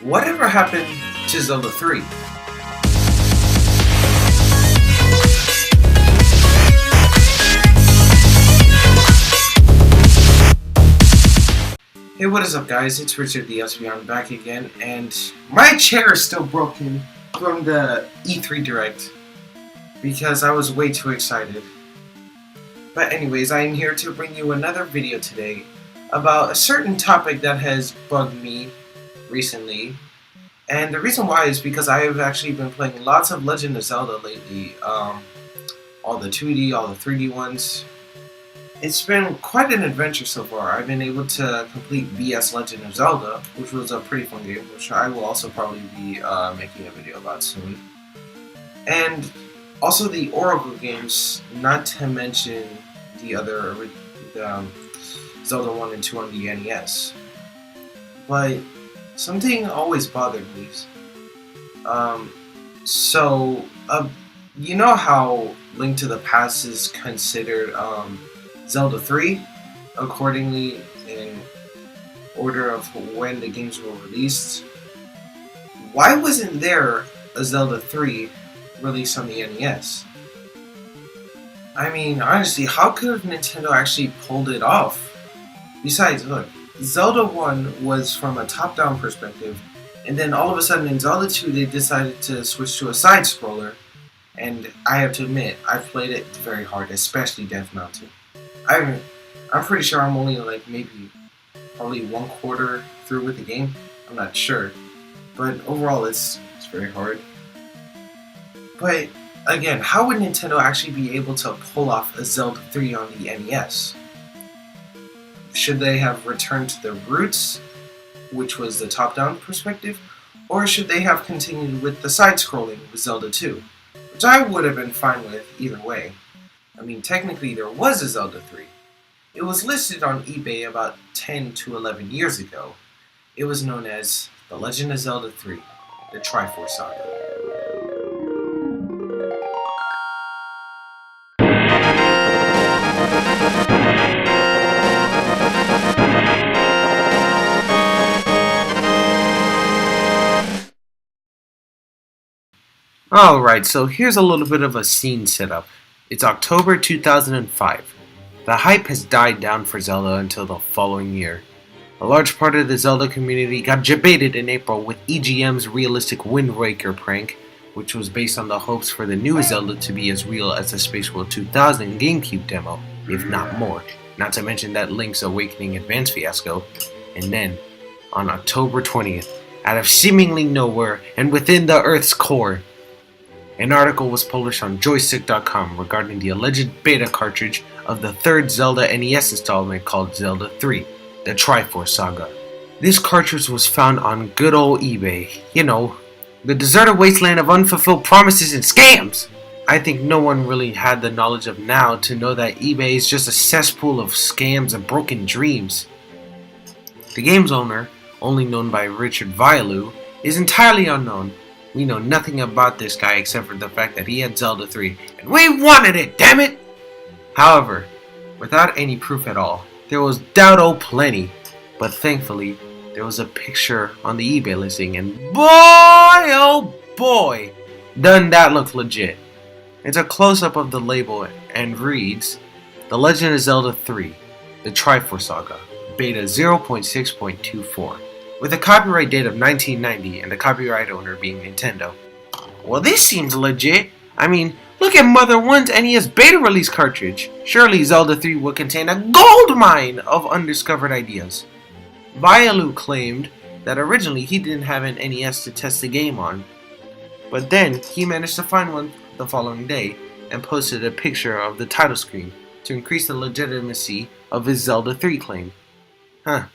Whatever happened to Zelda 3? Hey, what is up guys, it's Richard the SB, back again, and my chair is still broken from the E3 Direct because I was way too excited. But anyways, I am here to bring you another video today about a certain topic that has bugged me recently. And the reason why is because I have actually been playing lots of Legend of Zelda lately. All the 2D, all the 3D ones. It's been quite an adventure so far. I've been able to complete BS Legend of Zelda, which was a pretty fun game, which I will also probably be making a video about soon. And also the Oracle games, not to mention the other Zelda 1 and 2 on the NES. But something always bothered me. You know how Link to the Past is considered Zelda 3, accordingly in order of when the games were released? Why wasn't there a Zelda 3 released on the NES? I mean, honestly, how could have Nintendo actually pulled it off? Besides, look, Zelda 1 was from a top-down perspective, and then all of a sudden in Zelda 2 they decided to switch to a side-scroller, and I have to admit, I've played it very hard, especially Death Mountain. I'm pretty sure I'm only like probably 1/4 through with the game. I'm not sure, but overall it's very hard. But again, how would Nintendo actually be able to pull off a Zelda 3 on the NES? Should they have returned to their roots, which was the top-down perspective, or should they have continued with the side-scrolling with Zelda 2, which I would have been fine with either way. I mean, technically there was a Zelda 3. It was listed on eBay about 10 to 11 years ago. It was known as The Legend of Zelda III, the Triforce Saga. Alright, so here's a little bit of a scene setup. It's October 2005. The hype has died down for Zelda until the following year. A large part of the Zelda community got jebaited in April with EGM's realistic Wind Waker prank, which was based on the hopes for the newest Zelda to be as real as the Space World 2000 GameCube demo, if not more. Not to mention that Link's Awakening Advance fiasco. And then, on October 20th, out of seemingly nowhere and within the Earth's core, an article was published on joystick.com regarding the alleged beta cartridge of the third Zelda NES installment called Zelda 3, the Triforce Saga. This cartridge was found on good old eBay. You know, the deserted wasteland of unfulfilled promises and scams! I think no one really had the knowledge of now to know that eBay is just a cesspool of scams and broken dreams. The game's owner, only known by Richard Vialu, is entirely unknown. We know nothing about this guy except for the fact that he had Zelda 3, and we wanted it, damn it! However, without any proof at all, there was doubt plenty, but thankfully, there was a picture on the eBay listing, and boy oh boy, doesn't that look legit. It's a close-up of the label and reads, The Legend of Zelda 3, the Triforce Saga, beta 0.6.24. with a copyright date of 1990 and the copyright owner being Nintendo. Well, this seems legit. I mean, look at Mother 1's NES beta release cartridge. Surely Zelda 3 would contain a gold mine of undiscovered ideas. Vialu claimed that originally he didn't have an NES to test the game on, but then he managed to find one the following day and posted a picture of the title screen to increase the legitimacy of his Zelda 3 claim. Huh.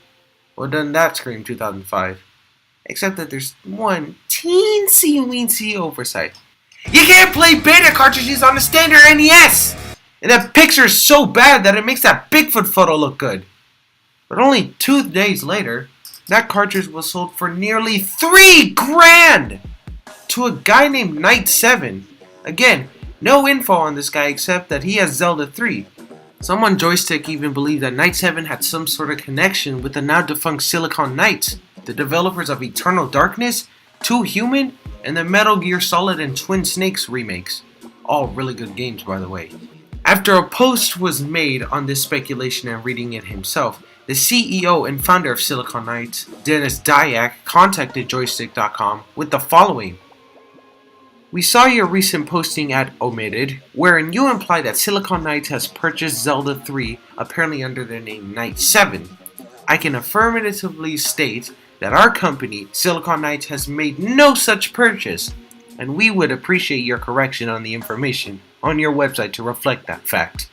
Well, doesn't that scream 2005? Except that there's one teensy-weensy oversight. You can't play beta cartridges on the standard NES! And that picture is so bad that it makes that Bigfoot photo look good. But only 2 days later, that cartridge was sold for nearly $3 grand! To a guy named Knight7. Again, no info on this guy except that he has Zelda 3. Some on Joystick even believed that Knight7 had some sort of connection with the now defunct Silicon Knights. the developers of Eternal Darkness, Two Human, and the Metal Gear Solid and Twin Snakes remakes. All really good games, by the way. After a post was made on this speculation and reading it himself, the CEO and founder of Silicon Knights, Dennis Dyack, contacted Joystick.com with the following. We saw your recent posting at Omitted, wherein you imply that Silicon Knights has purchased Zelda 3, apparently under the name Knight 7. I can affirmatively state that our company, Silicon Knights, has made no such purchase, and we would appreciate your correction on the information on your website to reflect that fact.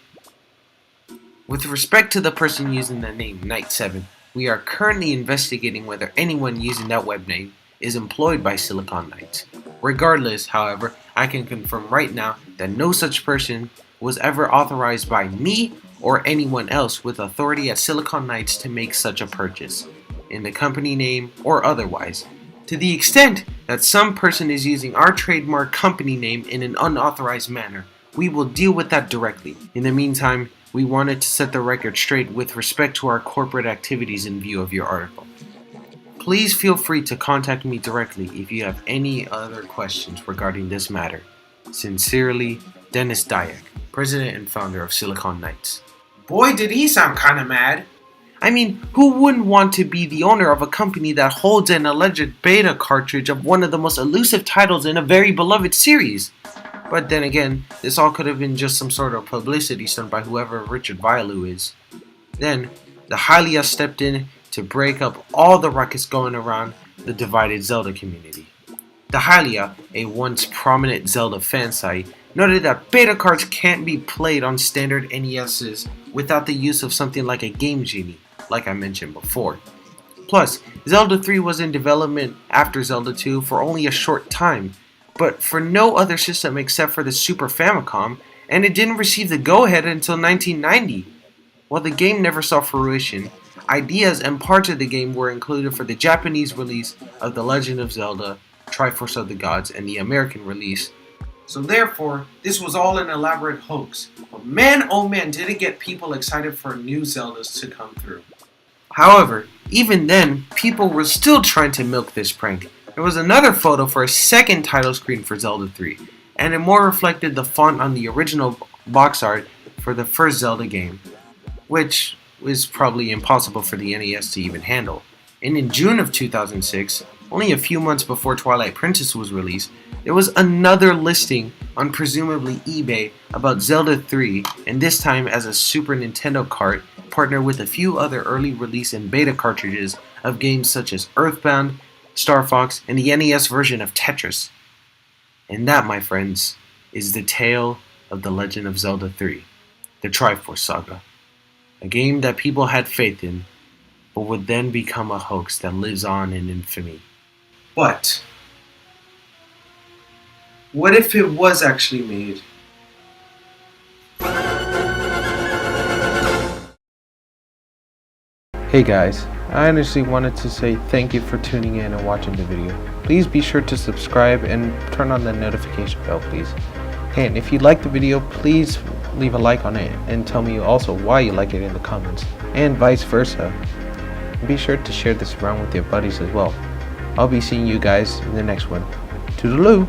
With respect to the person using the name Knight 7, we are currently investigating whether anyone using that web name is employed by Silicon Knights. Regardless, however, I can confirm right now that no such person was ever authorized by me or anyone else with authority at Silicon Knights to make such a purchase, in the company name or otherwise. To the extent that some person is using our trademark company name in an unauthorized manner, we will deal with that directly. In the meantime, we wanted to set the record straight with respect to our corporate activities in view of your article. Please feel free to contact me directly if you have any other questions regarding this matter. Sincerely, Dennis Dyack, President and founder of Silicon Knights. Boy, did he sound kinda mad. I mean, who wouldn't want to be the owner of a company that holds an alleged beta cartridge of one of the most elusive titles in a very beloved series? But then again, this all could have been just some sort of publicity stunt by whoever Richard Vialu is. Then, the Hylia stepped in to break up all the ruckus going around the divided Zelda community. The Hylia, a once prominent Zelda fan site, noted that beta cards can't be played on standard NESs without the use of something like a Game Genie, like I mentioned before. Plus, Zelda 3 was in development after Zelda 2 for only a short time, but for no other system except for the Super Famicom, and it didn't receive the go-ahead until 1990. While the game never saw fruition, ideas and parts of the game were included for the Japanese release of The Legend of Zelda, Triforce of the Gods, and the American release. So therefore, this was all an elaborate hoax. But man, oh man, did it get people excited for new Zeldas to come through. However, even then, people were still trying to milk this prank. There was another photo for a second title screen for Zelda 3, and it more reflected the font on the original box art for the first Zelda game, which was probably impossible for the NES to even handle. And in June of 2006, only a few months before Twilight Princess was released, there was another listing on presumably eBay about Zelda 3, and this time as a Super Nintendo cart partnered with a few other early release and beta cartridges of games such as Earthbound, Star Fox, and the NES version of Tetris. And that, my friends, is the tale of The Legend of Zelda 3, the Triforce Saga. A game that people had faith in, but would then become a hoax that lives on in infamy. But what if it was actually made? Hey guys, I honestly wanted to say thank you for tuning in and watching the video. Please be sure to subscribe and turn on the notification bell, please. And if you like the video, please leave a like on it and tell me also why you like it in the comments, and vice versa. And be sure to share this around with your buddies as well. I'll be seeing you guys in the next one. Toodaloo!